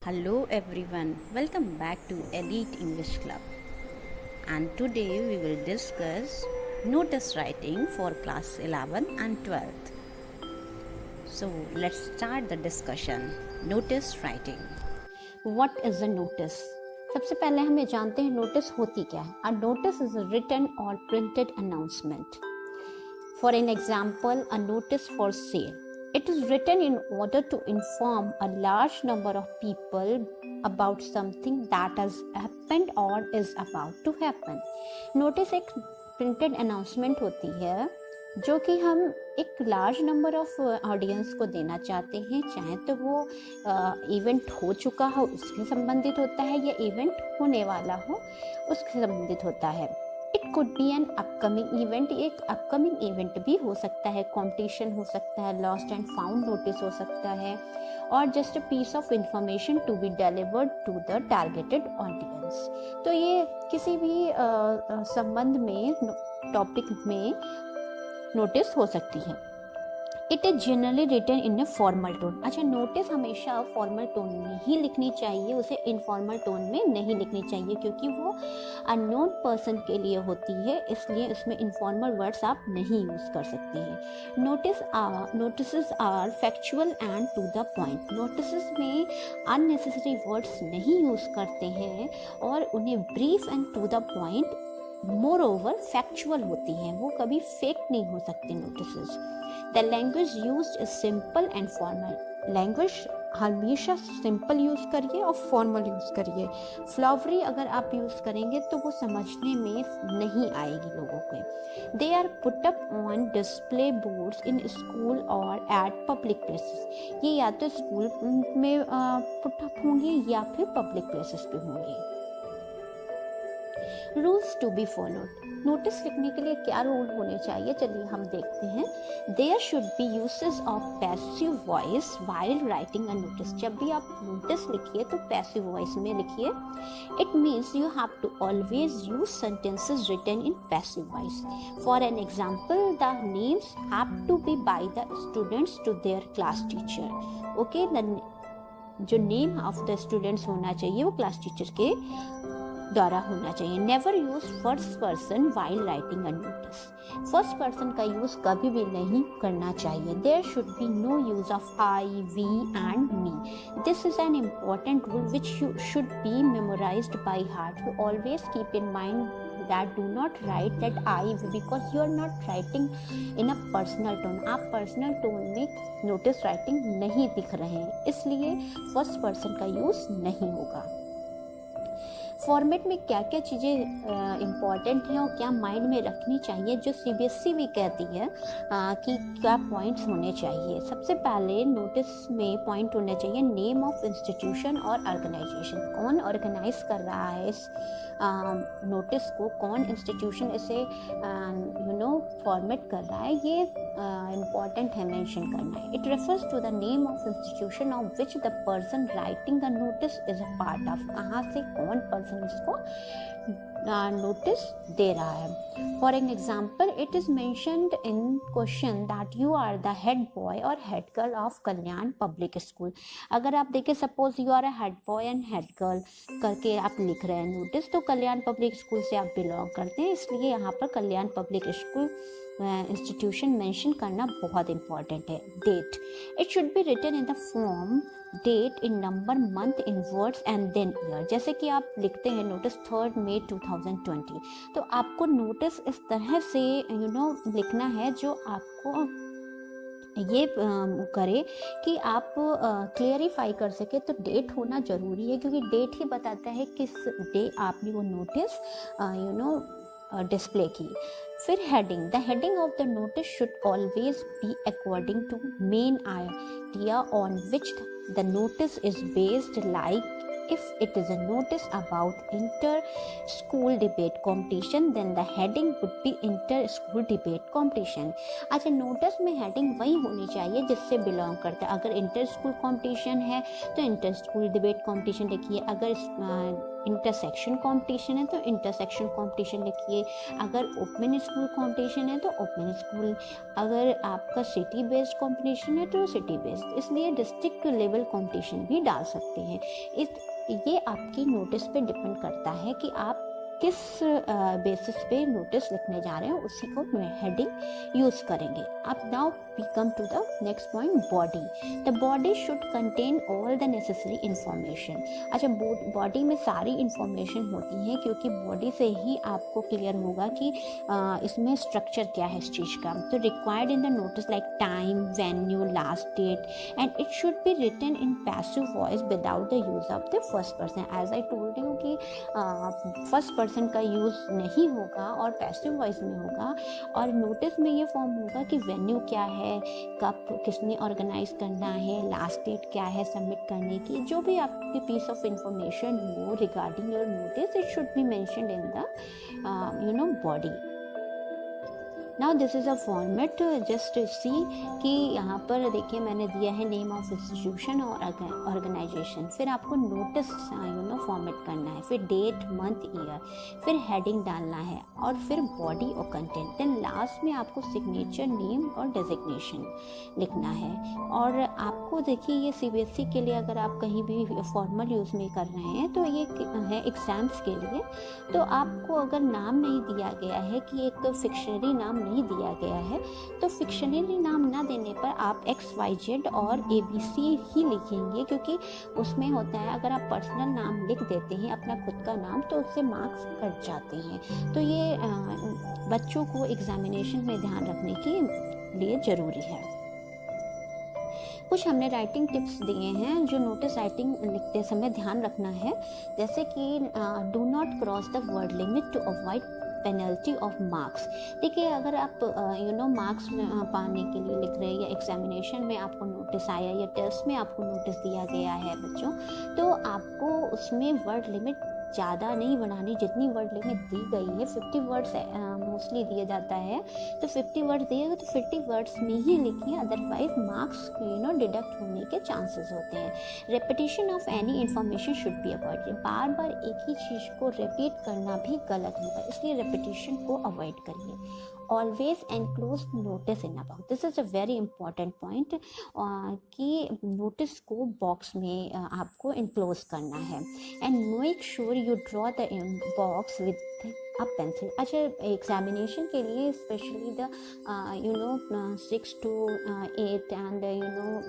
Hello everyone, welcome back to Elite English Club. And today we will discuss notice writing for class 11 and 12th. So let's start the discussion. Notice writing. What is a notice? सबसे पहले हम ये जानते हैं notice होती क्या है. A notice is a written or printed announcement. For an example, a notice for sale. It is written in order to inform a large number of people about something that has happened or is about to happen. Notice एक printed announcement होती है जो कि हम एक large number of audience को देना चाहते हैं, चाहे तो वो इवेंट हो चुका हो उससे संबंधित होता है या इवेंट होने वाला हो उससे संबंधित होता है. It could be an upcoming event, एक अपकमिंग इवेंट भी हो सकता है, कॉम्पिटिशन हो सकता है, लॉस्ट एंड फाउंड नोटिस हो सकता है, और just a piece of information to be delivered to the targeted audience. तो ये किसी भी संबंध में टॉपिक में नोटिस हो सकती है. It is generally written in a formal tone. अच्छा, नोटिस हमेशा फॉर्मल टोन में ही लिखनी चाहिए, उसे इनफॉर्मल टोन में नहीं लिखनी चाहिए क्योंकि वो अननोन पर्सन के लिए होती है, इसलिए उसमें इनफॉर्मल वर्ड्स आप नहीं यूज़ कर सकते हैं. Notice are factual and to the point. Notice में अननेसेसरी वर्ड्स नहीं यूज़ करते हैं और उन्हें brief and to the point moreover factual होती हैं, वो कभी फेक नहीं हो सकते notice. The language used is simple and formal. Language हमेशा सिंपल यूज़ करिए और फॉर्मल यूज़ करिए. फ्लॉवरी अगर आप यूज़ करेंगे तो वो समझने में नहीं आएगी लोगों को. They are put up on display boards in school और एट पब्लिक प्लेसेस. ये या तो स्कूल में पुट अप होंगे या फिर पब्लिक प्लेसेस पे होंगे. Rules to be followed. Notice लिखने के लिए क्या रूल होने चाहिए, चलिए हम देखते हैं. There should be usage of passive voice while writing a notice. जब भी आप नोटिस लिखिए तो पैसिव वॉइस में लिखिए. It means you have to always use sentences written in passive voice. For an example, the names have to be by the students to their class teacher. Okay, जो name of the students होना चाहिए वो class teacher के द्वारा होना चाहिए. Never use first person while writing a notice. First person का use कभी भी नहीं करना चाहिए. There should be no use of I, we and me. This is an important rule which should be memorized by heart. You always keep in mind that do not write that I because you are not writing in a personal tone. आप personal tone में notice writing नहीं दिख रहे हैं, इसलिए first person का use नहीं होगा. फॉर्मेट में क्या क्या चीज़ें इम्पॉर्टेंट हैं और क्या माइंड में रखनी चाहिए, जो सीबीएसई भी कहती है कि क्या पॉइंट्स होने चाहिए. सबसे पहले नोटिस में पॉइंट होने चाहिए नेम ऑफ इंस्टीट्यूशन और ऑर्गेनाइजेशन. कौन ऑर्गेनाइज कर रहा है इस नोटिस को, कौन इंस्टीट्यूशन इसे फॉर्मेट कर रहा है, ये इम्पॉर्टेंट है मेंशन करना है. It refers to the name of institution of which the person writing the notice is a part of. कहाँ से कौन पर्सन इसको नोटिस दे रहा है. For an example, it is mentioned in question that you are the head boy और head girl of Kalyan public school. अगर आप देखें, suppose you are a head boy and head girl करके आप लिख रहे हैं नोटिस, तो कल्याण पब्लिक स्कूल से आप बिलोंग करते हैं, इसलिए यहाँ पर Kalyan public school institution mention करना बहुत इंपॉर्टेंट है. Date. It should be written in the form date in number month in words and then year. जैसे कि आप लिखते हैं नोटिस 3 मई 2020, तो आपको नोटिस इस तरह से लिखना है जो आपको ये करे कि आप क्लियरिफाई कर सके. तो डेट होना ज़रूरी है क्योंकि डेट ही बताता है किस डे आपने वो नोटिस डिस्प्ले की. फिर heading. The heading of the notice should always be according to main idea on which the notice is based. Like if it is a notice about inter school debate competition, then the heading would be inter school debate competition. अच्छा, notice में heading वही होनी चाहिए जिससे belong करता है. अगर inter school competition है तो इंटर स्कूल डिबेट कॉम्पिटिशन लिखिए. अगर इंटरसेक्शन कंपटीशन है तो इंटरसेक्शन कंपटीशन लिखिए, अगर ओपन स्कूल कंपटीशन है तो ओपन स्कूल, अगर आपका सिटी बेस्ड कंपटीशन है तो सिटी बेस्ड, इसलिए डिस्ट्रिक्ट लेवल कंपटीशन भी डाल सकते हैं। ये आपकी नोटिस पे डिपेंड करता है कि आप किस बेसिस पे नोटिस लिखने जा रहे हैं, उसी को हेडिंग यूज करेंगे। अब now we come to the next point, body. The body should contain all the necessary information. अच्छा, बॉडी में सारी इंफॉर्मेशन होती है क्योंकि बॉडी से ही आपको क्लियर होगा कि इसमें स्ट्रक्चर क्या है इस चीज़ का। तो required in the notice like time, venue, last date, and it should be written in passive voice without the use of the first person. As I told you कि फर्स्ट पर्सन का use नहीं होगा और passive voice में होगा। और notice में ये फॉर्म होगा कि वेन्यू क्या है, कब किसने ऑर्गेनाइज करना है, लास्ट डेट क्या है सबमिट करने की, जो भी आपकी पीस ऑफ इंफॉर्मेशन हो regarding your notice, it should B mentioned in the body. Now this is a format, just see कि यहाँ पर देखिए मैंने दिया है नेम ऑफ इंस्टीट्यूशन और ऑर्गेनाइजेशन, फिर आपको नोटिस फॉर्मेट करना है, फिर डेट, मंथ, ईयर, फिर हेडिंग डालना है और फिर बॉडी और कंटेंट, देन लास्ट में आपको सिग्नेचर, नेम और डेजिग्नेशन लिखना है। और आपको देखिए ये CBSE के लिए अगर आप कहीं भी फॉर्मल यूज़ में कर रहे हैं तो ये है एग्ज़ाम्स के लिए, तो आपको अगर नाम नहीं दिया गया है कि एक फिक्शनरी नाम नहीं दिया गया है तो फिक्शनरी नाम ना देने पर आप XYZ और ABC ही लिखेंगे, क्योंकि उसमें होता है अगर आप पर्सनल नाम लिख देते हैं अपना खुद का नाम तो उससे मार्क्स कट जाते हैं। तो ये बच्चों को एग्जामिनेशन में ध्यान रखने के लिए ज़रूरी है। कुछ हमने राइटिंग टिप्स दिए हैं जो नोटिस राइटिंग लिखते समय ध्यान रखना है, जैसे कि do not cross the word limit to avoid penalty of marks. देखिए अगर आप मार्क्स पाने के लिए लिख रहे हैं या एग्जामिनेशन में आपको नोटिस आया या टेस्ट में आपको नोटिस दिया गया है बच्चों, तो आपको उसमें वर्ड लिमिट ज़्यादा नहीं बढ़ानी, जितनी वर्ड लिमिट दी गई है 50 वर्ड्स मोस्टली दिया जाता है, तो 50 वर्ड्स दिएगा तो 50 वर्ड्स में ही लिखिए, अदरवाइज मार्क्स डिडक्ट होने के चांसेस होते हैं। Repetition of any information should be avoid. बार बार एक ही चीज़ को रिपीट करना भी गलत होगा, इसलिए रेपिटेशन को अवॉइड करिए। Always enclose notice in a box, this is a very important point कि नोटिस को बॉक्स में आपको इनक्लोज करना है। And make sure you draw the box with a pencil. अच्छा, एग्जामिनेशन के लिए specially the 6 to 8 and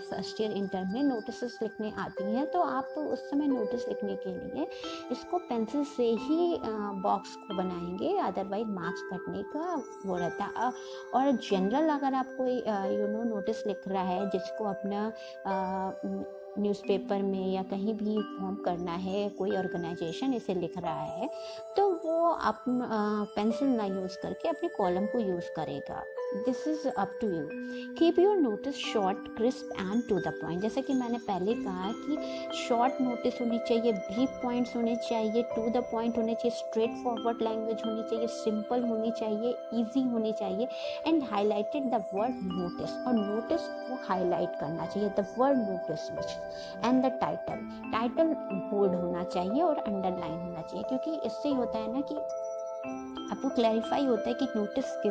first year inter में नोटिस लिखने आती हैं, तो आप उस समय नोटिस लिखने के लिए इसको पेंसिल से ही बॉक्स को बनाएंगे, अदरवाइज मार्क्स कटने का वो रहता है। और जनरल अगर आप कोई नोटिस लिख रहा है जिसको अपना न्यूज़पेपर में या कहीं भी फॉर्म करना है, कोई ऑर्गेनाइजेशन इसे लिख रहा है, तो वो आप पेंसिल ना यूज़ करके अपने कॉलम को यूज़ करेगा। This is up to you. Keep your notice short, crisp and to the point. जैसे कि मैंने पहले कहा कि शॉर्ट नोटिस होनी चाहिए, ब्रीफ पॉइंट्स होने चाहिए, टू द पॉइंट होने चाहिए, स्ट्रेट फॉरवर्ड लैंग्वेज होनी चाहिए, सिंपल होनी चाहिए, ईजी होनी चाहिए, and highlighted the word notice, और नोटिस को हाईलाइट करना चाहिए, the word notice which, and the title bold होना चाहिए और अंडरलाइन होना चाहिए, क्योंकि इससे होता है ना कि आपको क्लैरिफाई होता है कि नोटिस के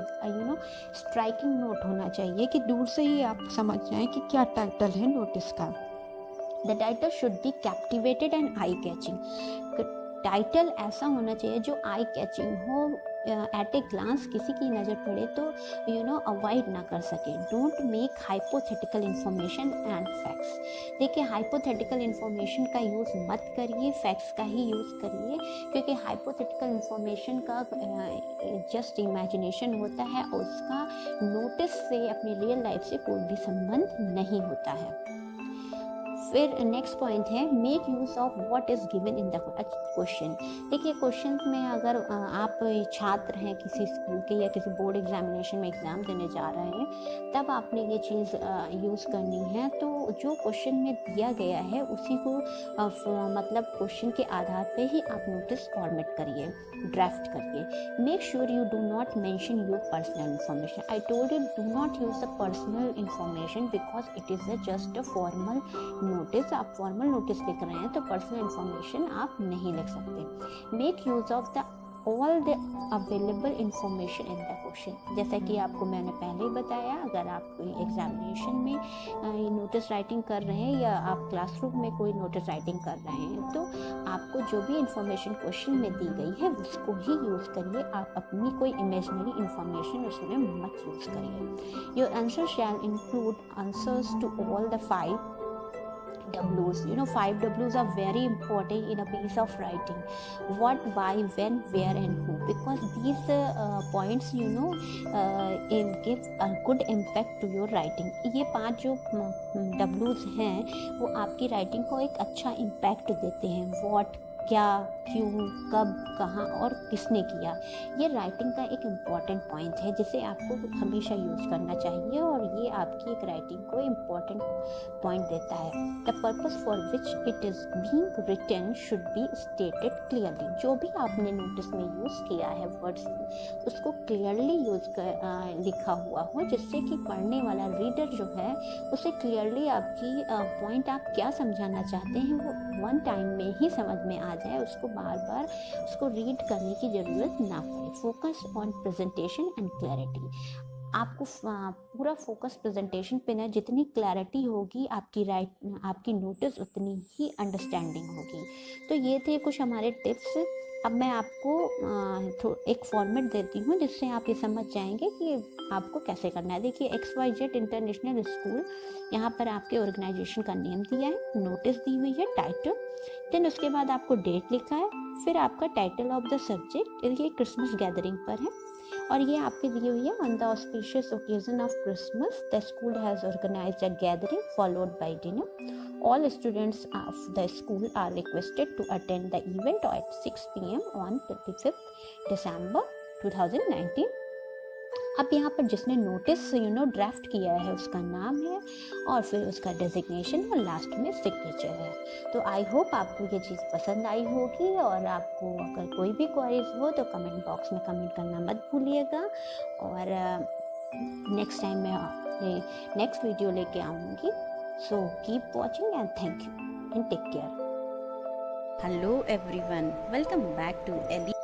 स्ट्राइकिंग नोट होना चाहिए कि दूर से ही आप समझ जाएं कि क्या टाइटल है नोटिस का। The title should be captivated and eye catching. Title ऐसा होना चाहिए जो आई कैचिंग हो, एट ए ग्लांस किसी की नज़र पड़े तो अवॉइड ना कर सके। Don't make hypothetical information and facts. देखिए हाइपोथेटिकल इन्फॉर्मेशन का यूज़ मत करिए, फैक्ट्स का ही यूज़ करिए, क्योंकि हाइपोथेटिकल इन्फॉर्मेशन का जस्ट इमेजिनेशन होता है और उसका नोटिस से अपनी रियल लाइफ से कोई भी संबंध नहीं होता है। फिर नेक्स्ट पॉइंट है make use of what is given in the question. देखिए क्वेश्चन में अगर आप छात्र हैं किसी स्कूल के या किसी बोर्ड एग्जामिनेशन में एग्ज़ाम देने जा रहे हैं, तब आपने ये चीज़ यूज़ करनी है। तो जो क्वेश्चन में दिया गया है उसी को मतलब क्वेश्चन के आधार पे ही आप नोटिस फॉर्मेट करिए, ड्राफ्ट करिए। Make sure you do not mention your personal information. I told you do not use the personal information because it is just a formal note. Notice, आप फॉर्मल नोटिस लिख रहे हैं तो personal information आप नहीं लिख सकते। Make use of the all the available information in the question. जैसा कि आपको मैंने पहले ही बताया, अगर आप कोई एग्जामिनेशन में नोटिस राइटिंग कर रहे हैं या आप क्लासरूम में कोई नोटिस राइटिंग कर रहे हैं तो आपको जो भी इंफॉर्मेशन क्वेश्चन में दी गई है उसको ही यूज़ करिए। आप अपनी कोई इमेजिनरी इंफॉर्मेशन उसमें मत यूज़ करिए। Your answer shall include answers to all the 5 W's. 5 W's are very important in a piece of writing. What, why, when, where and who. Because these points give a good impact to your writing. ये 5 जो W's हैं वो आपकी writing को एक अच्छा impact देते हैं। What, क्या, क्यों, कब, कहाँ और किसने किया। ये राइटिंग का एक इम्पॉर्टेंट पॉइंट है जिसे आपको हमेशा यूज़ करना चाहिए और ये आपकी एक राइटिंग को इम्पॉर्टेंट पॉइंट देता है। The purpose for which it is being written should be stated clearly. जो भी आपने नोटिस में यूज़ किया है वर्ड्स उसको क्लियरली लिखा हुआ हो, जिससे कि पढ़ने वाला रीडर जो है उसे क्लियरली आपकी पॉइंट आप क्या समझाना चाहते हैं वो वन टाइम में ही समझ में आ जाए, उसको बार बार उसको रीड करने की ज़रूरत ना पड़े। Focus on presentation and clarity. आपको पूरा फोकस प्रेजेंटेशन पे ना, जितनी क्लैरिटी होगी आपकी नोटिस उतनी ही अंडरस्टैंडिंग होगी। तो ये थे कुछ हमारे टिप्स। अब मैं आपको एक फॉर्मेट देती हूँ जिससे आप ये समझ जाएंगे कि आपको कैसे करना है। देखिए, XYZ इंटरनेशनल स्कूल, यहाँ पर आपके ऑर्गेनाइजेशन का नेम दिया है, नोटिस दी हुई है, टाइटल, देन उसके बाद आपको डेट लिखा है, फिर आपका टाइटल ऑफ द सब्जेक्ट, ये क्रिसमस गैदरिंग पर है और ये आपकी दी हुई है on the auspicious occasion of Christmas the school has organized a gathering followed by dinner. All students of the school are requested to attend the event at 6 p.m. on 25th December 2019. अब यहाँ पर जिसने notice draft किया है उसका नाम है और फिर उसका डेजिग्नेशन और लास्ट में सिग्नेचर है। तो आई होप आपको ये चीज़ पसंद आई होगी और आपको अगर कोई भी क्वेरीज हो तो कमेंट बॉक्स में कमेंट करना मत भूलिएगा। और नेक्स्ट टाइम मैं अपने नेक्स्ट वीडियो लेके आऊँगी। So keep watching and thank you and take care. Hello everyone, welcome back to Elite